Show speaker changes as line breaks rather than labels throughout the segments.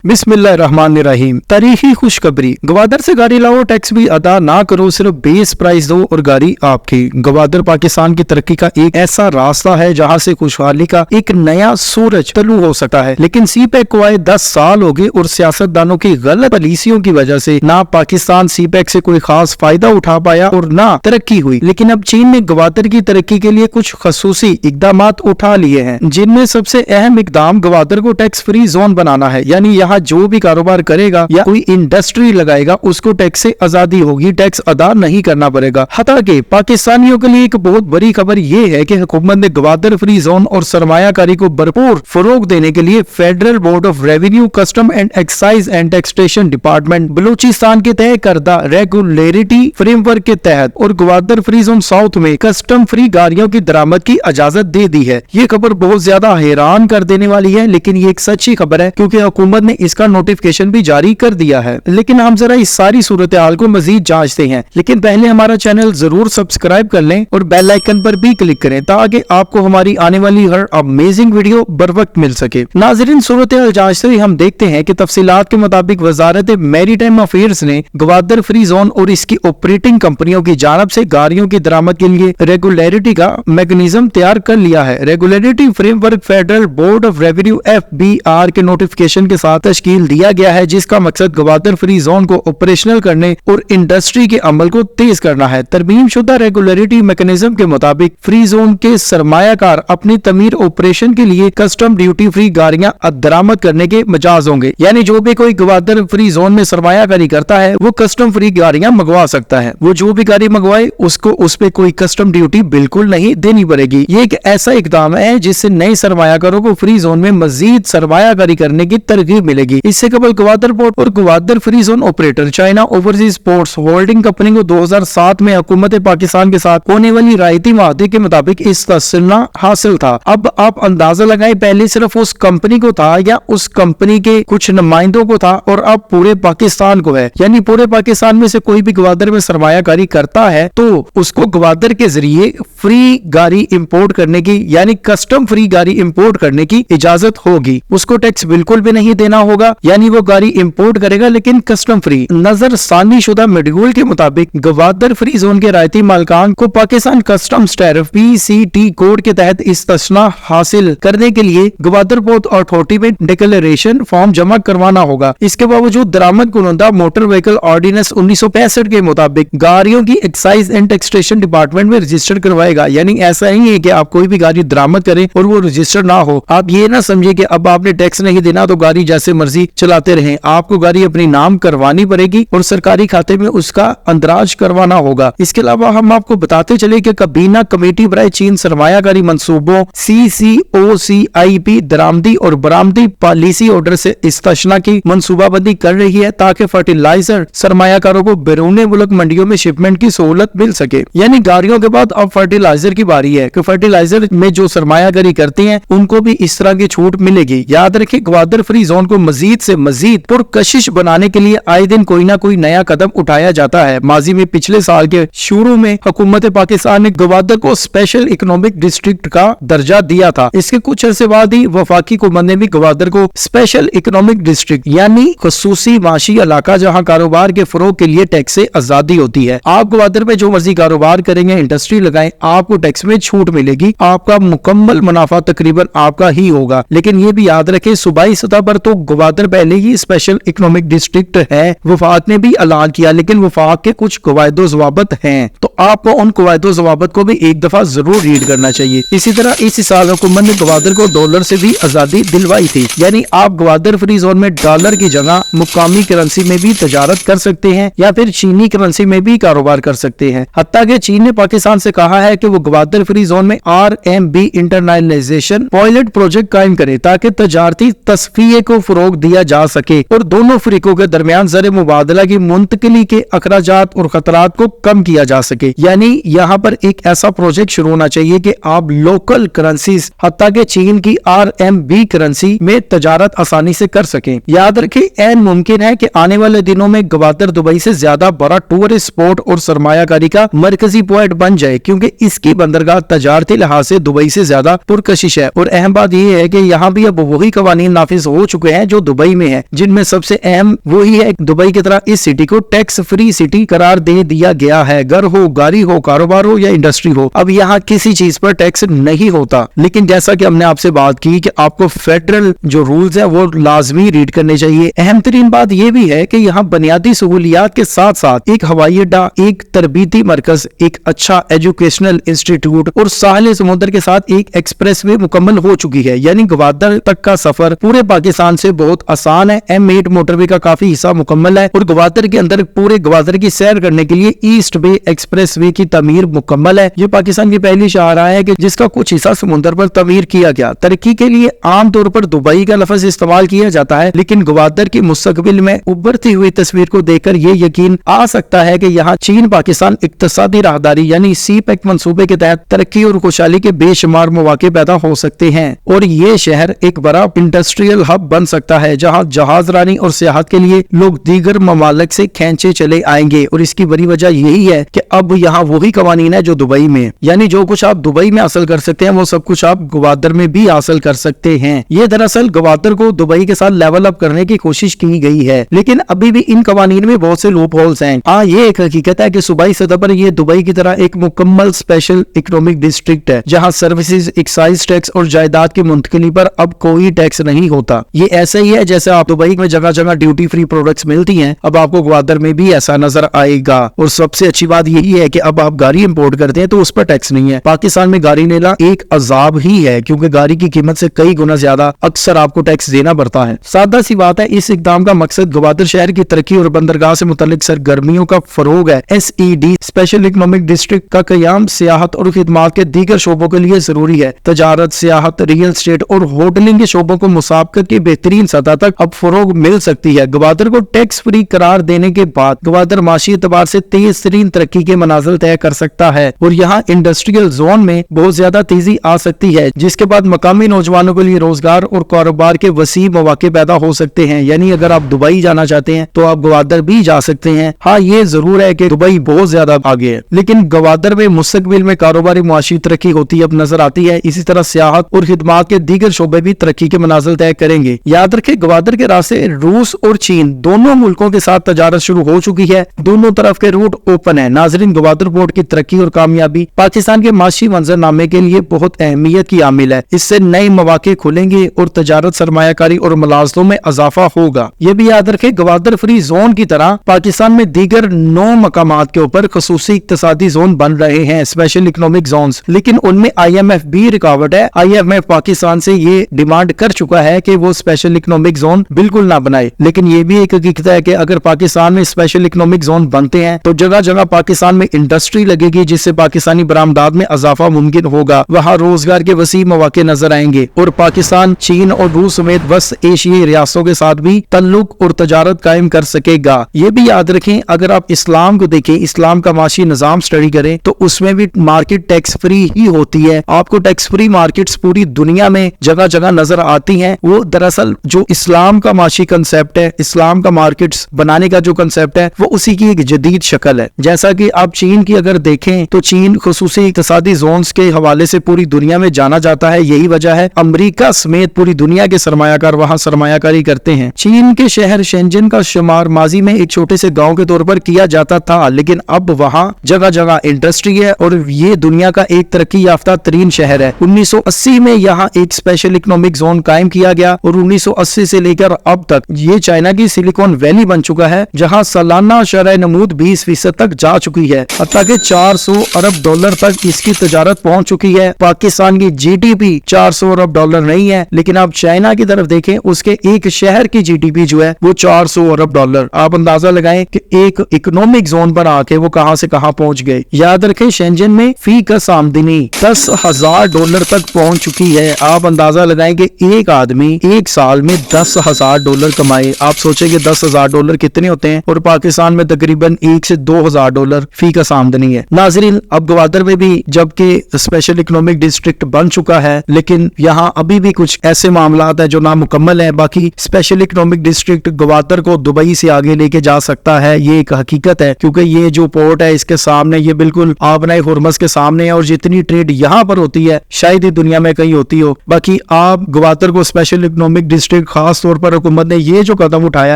बिस्मिल्लाहिर्रहमानिर्रहीम। तारीखी खुशखबरी, गवादर से गाड़ी लाओ, टैक्स भी अदा ना करो, सिर्फ बेस प्राइस दो और गाड़ी आपकी। गवादर पाकिस्तान की तरक्की का एक ऐसा रास्ता है जहां से खुशहाली का एक नया सूरज तलू हो सकता है, लेकिन सीपैक को आए 10 साल हो गए और सियासतदानों की गलत पॉलिसियों की वजह से ना पाकिस्तान सीपैक से कोई खास फायदा उठा पाया और ना तरक्की हुई। लेकिन अब चीन ने गवादर की तरक्की के लिए कुछ खसूसी इकदाम उठा लिए हैं, जिनमें सबसे अहम इकदाम गवादर को टैक्स फ्री जोन बनाना है। यानी यहाँ जो भी कारोबार करेगा या कोई इंडस्ट्री लगाएगा उसको टैक्स से आजादी होगी, टैक्स अदा नहीं करना पड़ेगा। हालांकि पाकिस्तानियों के लिए एक बहुत बड़ी खबर ये है कि हुकूमत ने गवादर फ्री जोन और सरमायाकारी को भरपूर फरोग देने के लिए federal board of revenue, custom and excise and taxation department Balochistan के तय करदा रेगुलेटरी फ्रेमवर्क के तहत और गवादर फ्री जोन साउथ में कस्टम फ्री गाड़ियों की दरामद की इजाजत दे दी है। ये खबर बहुत ज्यादा हैरान कर देने वाली है, लेकिन ये एक सच्ची खबर है क्योंकि हुकूमत ने इसका नोटिफिकेशन भी जारी कर दिया है। लेकिन हम जरा इस सारी सूरत हाल को मजीद जांचते हैं, लेकिन पहले हमारा चैनल जरूर सब्सक्राइब कर लें और बेल आइकन पर भी क्लिक करें ताकि आपको हमारी आने वाली हर अमेजिंग वीडियो बर वक्त मिल सके। नाज़रीन, सूरत हाल जांचते हुए हम देखते हैं कि तफसीलात के मुताबिक वजारत मैरीटाइम अफेयर्स ने गवादर फ्री जोन और इसकी ऑपरेटिंग कंपनियों की जानब से गाड़ियों की दरामद के लिए रेगुलेटरी का मैकेनिज्म तैयार कर लिया है। Regulatory framework federal board of revenue FBR के नोटिफिकेशन के साथ तश्कील दिया गया है, जिसका मकसद गवादर फ्री जोन को ऑपरेशनल करने और इंडस्ट्री के अमल को तेज करना है। तरमीम शुदा रेगुलेटरी मैकेनिज्म के मुताबिक फ्री जोन के सरमायाकार अपनी तमीर ऑपरेशन के लिए कस्टम ड्यूटी फ्री गाड़ियां दरामद करने के मजाज होंगे। यानी जो भी कोई गवादर फ्री जोन में सरमायाकारी करता है वो कस्टम फ्री गाड़ियां मंगवा सकता है। वो जो भी गाड़ी मंगवाए उसको उस पे कोई कस्टम ड्यूटी बिल्कुल नहीं देनी पड़ेगी। ये एक ऐसा इकदाम है जिससे नए सरमायाकारों को फ्री जोन में मजीद सरमायाकारी करने की तरगीब मिलेगी। इससे कबल गवादर पोर्ट और Gwadar free zone operator China overseas ports holding company को 2007 में हुकूमत पाकिस्तान के साथ होने वाली रायती माहदे के मुताबिक इस तस्लीम हासिल था। अब आप अंदाजा लगाएं, पहले सिर्फ उस कंपनी को था या उस कंपनी के कुछ नुमाइंदों को था और अब पूरे पाकिस्तान को है। यानी पूरे पाकिस्तान में से कोई भी गवादर में सरमायाकारी करता है तो उसको गवादर के जरिए फ्री गाड़ी इंपोर्ट करने की यानी कस्टम फ्री गाड़ी इंपोर्ट करने की इजाजत होगी। उसको टैक्स बिल्कुल भी नहीं देना होगा, यानी वो गाड़ी इंपोर्ट करेगा लेकिन कस्टम फ्री। नजर सानी शुदा शेड्यूल के मुताबिक गवादर फ्री जोन के रायती मालकान को Pakistan customs tariff PCT code के तहत इस्तिस्ना हासिल करने के लिए गवादर पोर्ट अथॉरिटी में डिक्लेरेशन फॉर्म जमा करवाना होगा। इसके बावजूद दरामद कुनंदा मोटर व्हीकल ऑर्डिनेंस 1965 के मुताबिक गाड़ियों की एक्साइज एंड टैक्सेशन डिपार्टमेंट में रजिस्टर करवाएगा। यानी ऐसा नहीं है कि आप कोई भी गाड़ी दरामद करें और वो रजिस्टर ना हो। आप ये ना समझिए कि अब आपने टैक्स नहीं देना तो गाड़ी जैसे मर्जी चलाते रहें। आपको गाड़ी अपनी नाम करवानी पड़ेगी और सरकारी खाते में उसका अंदराज करवाना होगा। इसके अलावा हम आपको बताते चले कि कबीना कमेटी बराए चीन सरमायाकारी मंसूबों CCOCIP दरामदी और बरामदी पॉलिसी ऑर्डर से इस्तिस्ना की मंसूबाबंदी कर रही है ताकि फर्टिलाइजर सरमायाकारों को बैरून मुल्क मंडियों में शिपमेंट की सहूलत मिल सके। यानी गाड़ियों के बाद अब फर्टिलाइजर की बारी है कि फर्टिलाइजर में जो सरमायाकारी करते हैं उनको भी इस तरह की छूट मिलेगी। याद रखें, गवादर फ्री जोन को मजीद से मजीद पुरकशिश बनाने के लिए आए दिन कोई ना कोई नया कदम उठाया जाता है। माजी में पिछले साल के शुरू में हुकूमत पाकिस्तान ने गवादर को स्पेशल इकोनॉमिक डिस्ट्रिक्ट का दर्जा दिया था। इसके कुछ अरसे बाद ही वफाकी हुकूमत ने भी गवादर को स्पेशल इकोनॉमिक डिस्ट्रिक्ट यानी खसूसी माशी इलाका जहाँ कारोबार के फरोग के लिए टैक्स से आजादी होती है। आप गवादर में जो मर्जी कारोबार करेंगे, इंडस्ट्री लगाएं, आपको टैक्स में छूट मिलेगी। आपका मुकम्मल मुनाफा तकरीबन आपका ही होगा। लेकिन ये भी याद रखें, सूबाई सतह पर तो गवादर पहले ही स्पेशल इकोनॉमिक डिस्ट्रिक्ट है, वफाक ने भी ऐलान किया, लेकिन वफाक के कुछ कवायदो ज़वाबित हैं तो आपको उन कवायदो ज़वाबित को भी एक दफा जरूर रीड करना चाहिए। इसी तरह इस साल हुकूमत ने गवादर को डॉलर से भी आजादी दिलवाई थी। यानी आप गवादर फ्री जोन में डॉलर की जगह मुकामी करेंसी में भी तजारत कर सकते हैं या फिर चीनी करेंसी में भी कारोबार कर सकते हैं। हत्ता कि चीन ने पाकिस्तान से कहा है कि वो गवादर फ्री जोन में RMB इंटरनेशनलाइजेशन पायलट प्रोजेक्ट कायम करे ताकि तजारती तस्फिये को फरोग दिया जा सके और दोनों फरीकों के दरमियान ज़र मुबादला की मुंतकिली के अखराजात और खतरात को कम किया जा सके। यानी यहाँ पर एक ऐसा प्रोजेक्ट शुरू होना चाहिए कि आप लोकल करेंसीज हत्ता कि चीन की RMB करेंसी में तजारत आसानी से कर सकें। याद रखें, ऐन मुमकिन है कि आने वाले दिनों में गवादर दुबई से ज्यादा बड़ा टूरिस्ट स्पॉट और सरमायाकारी का मरकजी पॉइंट बन जाए क्योंकि इसकी बंदरगाह तजारती लिहाज से दुबई से ज्यादा पुरकशिश है। और अहम बात यह है कि यहाँ भी अब वही कवानीन नाफिज हो चुके हैं जो दुबई में है, जिनमें सबसे अहम वही है दुबई की तरह इस सिटी को टैक्स फ्री सिटी करार दे दिया गया है। घर हो, गाड़ी हो, कारोबार हो या इंडस्ट्री हो, अब यहाँ किसी चीज पर टैक्स नहीं होता। लेकिन जैसा कि हमने आपसे बात की कि आपको फेडरल जो रूल्स है वो लाजमी रीड करने चाहिए। अहम तरीन बात यह भी है कि यहाँ बुनियादी सहूलियात के साथ साथ एक हवाई अड्डा, एक तरबीती मरकज, एक अच्छा एजुकेशनल इंस्टीट्यूट और साहिल समुद्र के साथ एक एक्सप्रेसवे मुकम्मल हो चुकी है। यानी ग्वादर तक का सफर पूरे पाकिस्तान से बहुत आसान है। M8 मोटरवे का काफी हिस्सा मुकम्मल है और ग्वादर के अंदर पूरे ग्वादर की सैर करने के लिए ईस्ट बे एक्सप्रेसवे की तमीर मुकम्मल है। ये पाकिस्तान की पहली शाहराह है कि जिसका कुछ हिस्सा समुद्र पर तमीर किया गया। तरक्की के लिए आमतौर पर दुबई का लफ्ज इस्तेमाल किया जाता है, लेकिन ग्वादर की मुस्तकबिल में उभरती हुई तस्वीर को देखकर ये यकीन आ सकता है कि यहाँ चीन पाकिस्तान इक्तसादी राहदारी यानी CPEC मंसूबे के तहत तरक्की और खुशहाली के बेशुमार मौके पैदा हो सकते हैं और ये शहर एक बड़ा इंडस्ट्रियल हब बन सकता है, जहाँ जहाज रानी और सियाहत के लिए लोग दीगर ममालिक से खींचे चले आएंगे। और इसकी बड़ी वजह यही है कि अब यहाँ वही कवानीन है जो दुबई में, यानी जो कुछ आप दुबई में हासिल कर सकते हैं वो सब कुछ आप ग्वादर में भी हासिल कर सकते हैं। ये दरअसल ग्वादर को दुबई के साथ लेवल अप करने की कोशिश की गई है, लेकिन अभी भी इन कवानीन में बहुत से लूप होल्स हैं। ये एक हकीकत है कि सूबाई सतह पर ये दुबई की तरह एक मुकम्मल स्पेशल इकोनॉमिक डिस्ट्रिक्ट है, जहाँ सर्विसेज, एक्साइज टैक्स और जायदाद की मुंतकिली पर अब कोई टैक्स नहीं होता। ये ऐसा ही है जैसे आप दुबई में जगह जगह ड्यूटी फ्री प्रोडक्ट्स मिलती हैं, अब आपको ग्वादर में भी ऐसा नजर आएगा। और सबसे अच्छी बात यही है कि अब आप गाड़ी इंपोर्ट करते हैं तो उस पर टैक्स नहीं है। पाकिस्तान में गाड़ी लेना एक अजाब ही है, क्योंकि गाड़ी की कीमत से कई गुना ज्यादा अक्सर आपको टैक्स देना पड़ता है। सादा सी बात है, इस इकदाम का मकसद ग्वादर शहर की तरक्की और बंदरगाह से मुतल्लिक सरगर्मियों का फरोग है। SED स्पेशल इकोनॉमिक डिस्ट्रिक्ट का कयाम सियाहत और खिदमात के दीगर शोबों के लिए जरूरी है। तजारत, सियाहत, रियल एस्टेट और होटलिंग के शोबों को मुसाबकत की बेहतरीन सतह तक अब फरोग मिल सकती है। ग्वादर को टैक्स फ्री करार देने के बाद ग्वादर माशी एतबार से तेज तरीन तरक्की के मनाजिल तय कर सकता है और यहाँ इंडस्ट्रियल जोन में बहुत ज्यादा तेजी आ सकती है, जिसके बाद मकामी नौजवानों के लिए रोजगार और कारोबार के वसी मौके पैदा हो सकते हैं। यानी अगर आप दुबई जाना चाहते हैं तो आप ग्वादर भी जा सकते हैं। हाँ, ये जरूर है कि दुबई बहुत ज्यादा आगे है, लेकिन ग्वादर में मुस्तकबिल में कारोबारी मुआशी तरक्की होती अब नजर आती है। इसी तरह सियाहत और खिदमात के दीगर शोबे भी तरक्की के मनाजिल तय करेंगे। याद रखें, ग्वादर के रास्ते रूस और चीन दोनों मुल्कों के साथ तजारत शुरू हो चुकी है। दोनों तरफ के रूट ओपन है। नाजरीन, ग्वादर पोर्ट की तरक्की और कामयाबी पाकिस्तान के माशी मंजरनामे के लिए बहुत अहमियत की आमिल है। इससे नए मौके खुलेंगे और तजारत, सरमायाकारी और मुलाजमतों में इजाफा होगा। ये भी याद रखें, ग्वादर फ्री जोन की तरह पाकिस्तान में दीगर 9 मकामात के ऊपर खसूसी इक्तसादी जोन बन रहे हैं, स्पेशल इकोनॉमिक जोन्स, लेकिन उनमें IMF भी रुकावट है। IMF पाकिस्तान से ये डिमांड कर चुका है कि वो स्पेशल इकोनॉमिक जोन बिल्कुल ना बनाए। लेकिन ये भी एक हकीकत है कि अगर पाकिस्तान में स्पेशल इकोनॉमिक जोन बनते हैं तो जगह जगह पाकिस्तान में इंडस्ट्री लगेगी, जिससे पाकिस्तानी बरामदात में इजाफा मुमकिन होगा। वहाँ रोजगार के वसी मौके नजर आएंगे और पाकिस्तान चीन और रूस समेत वस्त एशियाई रियासतों के साथ भी तल्लुक और तजारत कायम कर सकेगा। ये भी याद रखें, अगर आप इस्लाम को देखें, इस्लाम का माशी निजाम स्टडी करें तो उसमें भी मार्केट टैक्स फ्री ही होती है। आपको टैक्स फ्री मार्केट्स पूरी दुनिया में जगह जगह नजर आती हैं। वो दरअसल जो इस्लाम का माशी कंसेप्ट है, इस्लाम का मार्केट्स बनाने का जो कंसेप्ट है, वो उसी की एक जदीद शक्ल है। जैसा कि आप चीन की अगर देखें तो चीन खुसूसी इक्तसादी जोन्स के हवाले से पूरी दुनिया में जाना जाता है। यही वजह है अमेरिका समेत पूरी दुनिया के सरमायाकार वहाँ सरमायाकारी करते हैं। चीन के शहर शेंजन का शुमार माजी में एक छोटे से गांव के तौर पर किया जाता था, लेकिन अब वहाँ जगह जगह इंडस्ट्री है और ये दुनिया का एक तरक्की याफ्ता तरीन शहर है। 1980 में यहाँ एक स्पेशल इकोनॉमिक जोन कायम किया गया और 1980 से लेकर अब तक ये चाइना की सिलिकॉन वैली बन चुका है, जहाँ सालाना शरह नमूद 20% तक जा चुकी है। हत्ता के $400 अरब तक इसकी तजारत पहुंच चुकी है। पाकिस्तान की GDP $400 अरब नहीं है, लेकिन आप चाइना की तरफ देखें, उसके एक शहर की GDP जो है वो $400 अरब। आप अंदाजा लगाएं कि एक इकोनॉमिक जोन पर आके वो कहां से कहां पहुंच गए। याद रखें, शेंजन में फी कस आमदनी $10,000 तक पहुंच चुकी है। आप अंदाजा लगाएं कि एक आदमी एक साल में $10,000 कमाए। आप सोचें कि $10,000 कितने होते हैं, और पाकिस्तान में तकरीबन $1,000 से $2,000 फी कस आमदनी है। नाजरीन, अब ग्वादर में भी जबकि स्पेशल इकोनॉमिक डिस्ट्रिक्ट बन चुका है, लेकिन यहाँ अभी भी कुछ ऐसे मामलात है जो नामुकम्मल है। बाकी स्पेशल इकोनॉमिक डिस्ट्रिक्ट ग्वादर को दुबई से आगे लेके जा सकता है, ये एक हकीकत है, क्योंकि ये जो पोर्ट है इसके सामने, ये बिल्कुल आबनाई हुर्मस के सामने है और जितनी ट्रेड यहाँ पर होती है शायद ही दुनिया में कहीं होती हो। बाकी आप ग्वादर को स्पेशल इकोनॉमिक डिस्ट्रिक्ट लेकिन खास तौर पर हुकूमत ने ये जो कदम उठाया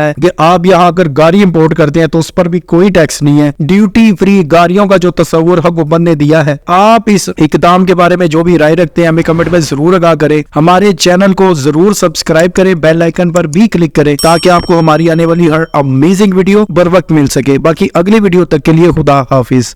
है कि आप यहाँ अगर गाड़ी इंपोर्ट करते हैं तो उस पर भी कोई टैक्स नहीं है, ड्यूटी फ्री गाड़ियों का जो तस्वुर हुकूमत ने दिया है। आप इस इकदाम के बारे में जो भी राय रखते हैं हमें कमेंट में जरूर आगाह करें। हमारे चैनल को जरूर सब्सक्राइब करें, बेल आइकन पर भी क्लिक करें ताकि आपको हमारी आने वाली हर अमेजिंग वीडियो बर वक्त मिल सके। बाकी अगली वीडियो तक के लिए खुदा हाफिज।